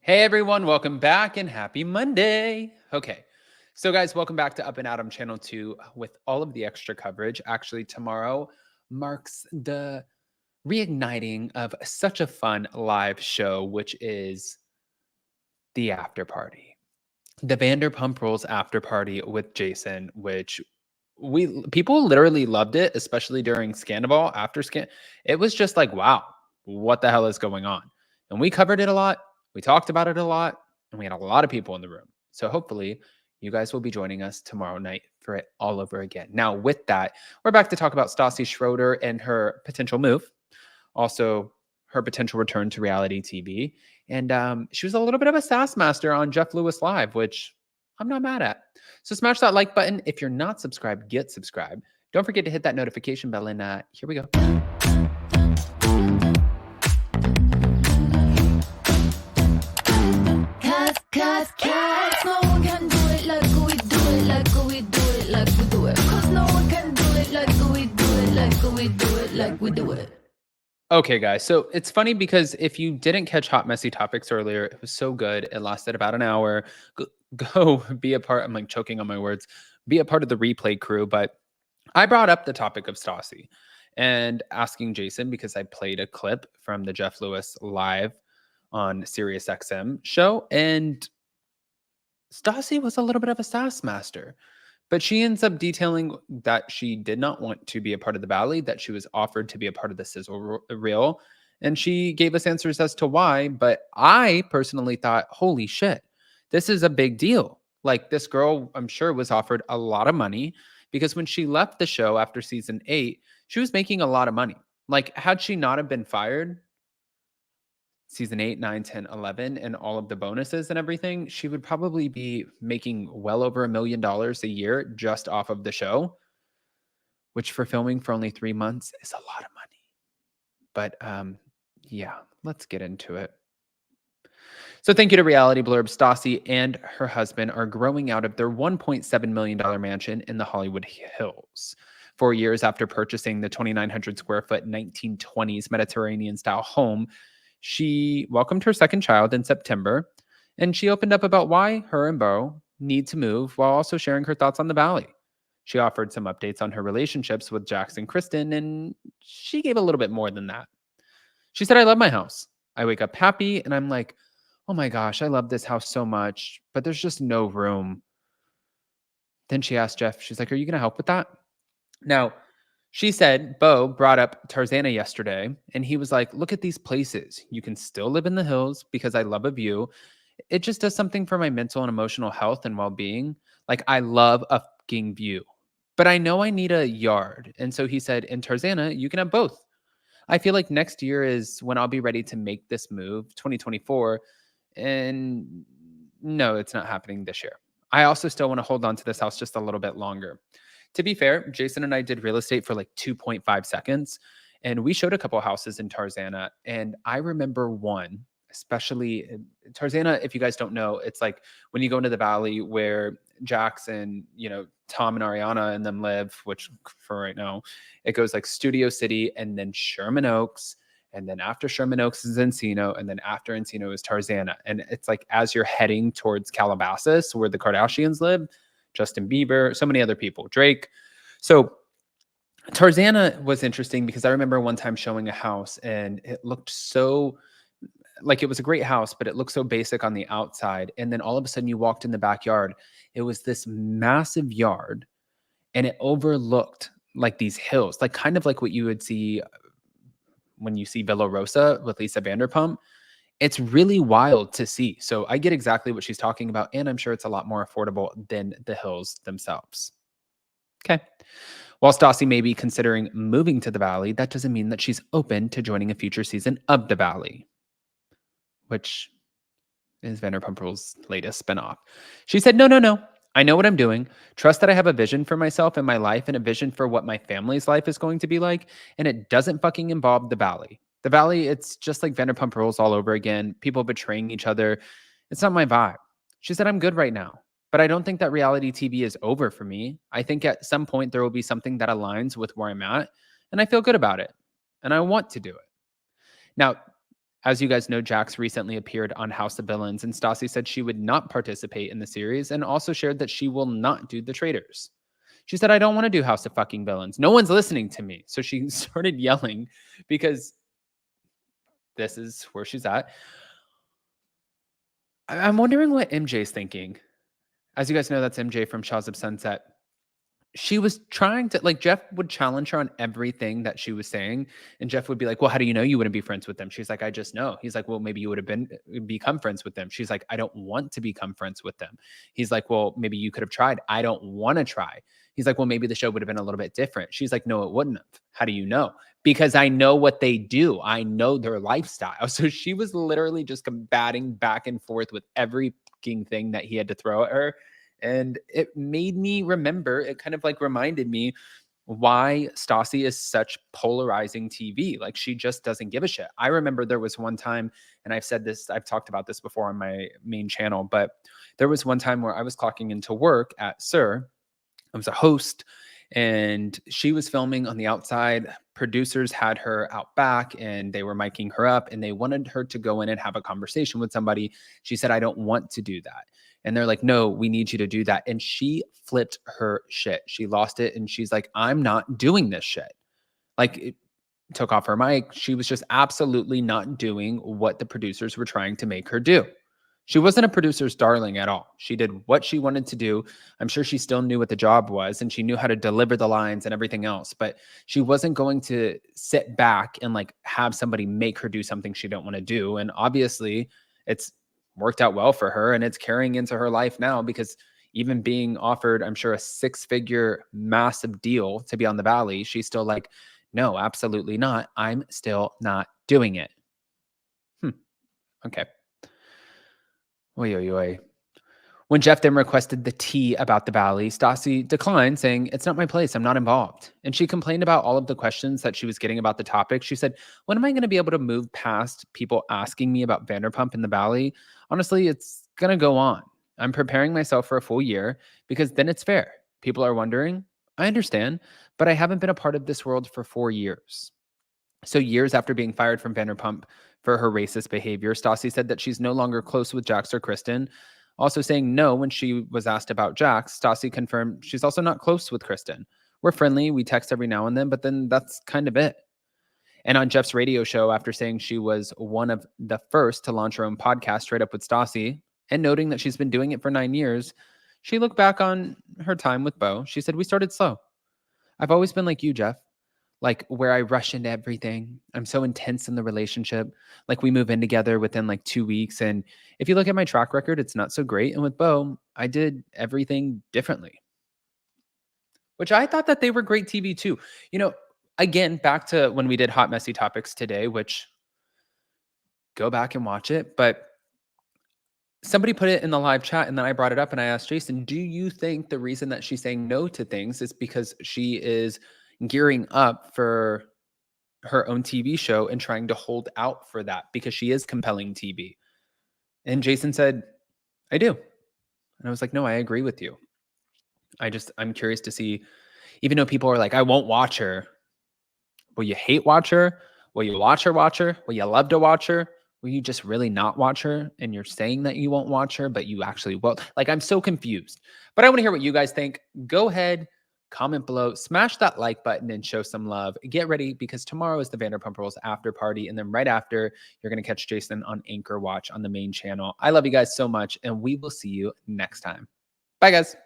Hey everyone, welcome back and happy Monday. Okay, so guys, welcome back to Up and Adam Channel 2 with all of the extra coverage. Actually, tomorrow marks the reigniting of such a fun live show, which is the after party. The Vanderpump Rules after party with Jason, which people literally loved it, especially during Scandal after Scan. It was just like, wow, what the hell is going on? And we covered it a lot. We talked about it a lot, and we had a lot of people in the room. So hopefully, you guys will be joining us tomorrow night for it all over again. Now, with that, we're back to talk about Stassi Schroeder and her potential move, also her potential return to reality TV. And she was a little bit of a sass master on Jeff Lewis Live, which I'm not mad at. So smash that like button. If you're not subscribed, get subscribed. Don't forget to hit that notification bell. And here we go. No one can do it like we do it, like we do it, like we do it. Cause no one can do it like we do it, like we do it, like we do it. Okay, guys. So it's funny because if you didn't catch Hot Messy Topics earlier, it was so good. It lasted about an hour. Go be a part. I'm like choking on my words. Be a part of the replay crew. But I brought up the topic of Stassi and asking Jason because I played a clip from the Jeff Lewis Live on Sirius XM show. And Stassi was a little bit of a sass master. But she ends up detailing that she did not want to be a part of the Valley, that she was offered to be a part of the sizzle reel. And she gave us answers as to why. But I personally thought, holy shit, this is a big deal. Like, this girl, I'm sure, was offered a lot of money because when she left the show after season 8, she was making a lot of money. Like, had she not have been fired, season 8, 9, 10, 11, and all of the bonuses and everything, she would probably be making well over $1 million a year just off of the show, which for filming for only 3 months is a lot of money. But yeah, let's get into it. So thank you to Reality Blurb. Stassi and her husband are growing out of their $1.7 million mansion in the Hollywood Hills. 4 years after purchasing the 2,900 square foot 1920s Mediterranean style home, she welcomed her second child in September, and she opened up about why her and Beau need to move while also sharing her thoughts on the Valley. She offered some updates on her relationships with Jax and Kristen, and she gave a little bit more than that. She said, I love my house. I wake up happy, and I'm like, oh my gosh, I love this house so much, but there's just no room. Then she asked Jeff, she's like, are you going to help with that? Now, she said Beau brought up Tarzana yesterday, and he was like, look at these places. You can still live in the hills because I love a view. It just does something for my mental and emotional health and well being. Like, I love a fucking view, but I know I need a yard. And so he said, in Tarzana, you can have both. I feel like next year is when I'll be ready to make this move, 2024. And no, it's not happening this year. I also still want to hold on to this house just a little bit longer. To be fair, Jason and I did real estate for like 2.5 seconds, and we showed a couple houses in Tarzana. And I remember one, especially Tarzana. If you guys don't know, it's like when you go into the valley where Jax and Tom and Ariana and them live, which for right now, it goes like Studio City and then Sherman Oaks. And then after Sherman Oaks is Encino. And then after Encino is Tarzana. And it's like as you're heading towards Calabasas, where the Kardashians live, Justin Bieber, so many other people, Drake. So Tarzana was interesting because I remember one time showing a house and it looked so like it was a great house, but it looked so basic on the outside. And then all of a sudden you walked in the backyard. It was this massive yard and it overlooked like these hills, like kind of like what you would see when you see Villa Rosa with Lisa Vanderpump. It's really wild to see. So I get exactly what she's talking about. And I'm sure it's a lot more affordable than the hills themselves. Okay. While Stassi may be considering moving to the Valley, that doesn't mean that she's open to joining a future season of the Valley, which is Vanderpump Rules' latest spinoff. She said, no, no, no. I know what I'm doing. Trust that I have a vision for myself and my life and a vision for what my family's life is going to be like. And it doesn't fucking involve the Valley. The Valley, it's just like Vanderpump Rules all over again. People betraying each other. It's not my vibe. She said, I'm good right now. But I don't think that reality TV is over for me. I think at some point there will be something that aligns with where I'm at. And I feel good about it. And I want to do it. Now, As you guys know, Jax recently appeared on House of Villains, and Stassi said she would not participate in the series and also shared that she will not do The Traitors. She said, I don't want to do House of fucking Villains. No one's listening to me. So she started yelling because this is where she's at. I'm wondering what MJ's thinking. As you guys know, that's MJ from Shaws of Sunset. She was trying to, like, Jeff would challenge her on everything that she was saying, and Jeff would be like, well, how do you know you wouldn't be friends with them? She's like, I just know. He's like, well, maybe you would have become friends with them. She's like, I don't want to become friends with them. He's like, well, maybe you could have tried. I don't want to try. He's like, well, maybe the show would have been a little bit different. She's like, no, it wouldn't have. How do you know? Because I know what they do. I know their lifestyle. So she was literally just combating back and forth with every fucking thing that he had to throw at her. And it made me remember, it kind of like reminded me why Stassi is such polarizing TV. Like, she just doesn't give a shit. I remember there was one time, and I've said this, I've talked about this before on my main channel, but there was one time where I was clocking into work at Sir. I was a host, and she was filming on the outside. Producers had her out back and they were miking her up and they wanted her to go in and have a conversation with somebody. She said, I don't want to do that. And they're like, no, we need you to do that. And she flipped her shit. She lost it. And she's like, I'm not doing this shit. Like, it took off her mic. She was just absolutely not doing what the producers were trying to make her do. She wasn't a producer's darling at all. She did what she wanted to do. I'm sure she still knew what the job was and she knew how to deliver the lines and everything else, but she wasn't going to sit back and like have somebody make her do something she don't want to do. And obviously it's worked out well for her and it's carrying into her life now, because even being offered, I'm sure, a 6-figure massive deal to be on the Valley, she's still like, no, absolutely not. I'm still not doing it. Okay. Oy, oy, oy. When Jeff then requested the tea about the Valley, Stassi declined, saying, it's not my place. I'm not involved. And she complained about all of the questions that she was getting about the topic. She said, when am I going to be able to move past people asking me about Vanderpump in the Valley? Honestly, it's going to go on. I'm preparing myself for a full year because then it's fair. People are wondering. I understand, but I haven't been a part of this world for 4 years. So years after being fired from Vanderpump for her racist behavior, Stassi said that she's no longer close with Jax or Kristen. Also saying no when she was asked about Jax, Stassi confirmed she's also not close with Kristen. We're friendly, we text every now and then, but then that's kind of it. And on Jeff's radio show, after saying she was one of the first to launch her own podcast, Straight Up with Stassi, and noting that she's been doing it for 9 years, she looked back on her time with Beau. She said, we started slow. I've always been like you, Jeff, like where I rush into everything. I'm so intense in the relationship. Like, we move in together within like 2 weeks. And if you look at my track record, it's not so great. And with Beau, I did everything differently, which I thought that they were great TV too. You know, again, back to when we did Hot Messy Topics today, which go back and watch it. But somebody put it in the live chat and then I brought it up and I asked Jason, do you think the reason that she's saying no to things is because she is gearing up for her own TV show and trying to hold out for that because she is compelling TV? And Jason said, I do. And I was like, no, I agree with you. I'm curious to see, even though people are like, I won't watch her. Will you hate watch her? Will you watch her? Will you love to watch her? Will you just really not watch her? And you're saying that you won't watch her, but you actually will. Like, I'm so confused. But I want to hear what you guys think. Go ahead, comment below, smash that like button and show some love. Get ready because tomorrow is the Vanderpump Rules after party. And then right after, you're going to catch Jason on Anchor Watch on the main channel. I love you guys so much, and we will see you next time. Bye, guys.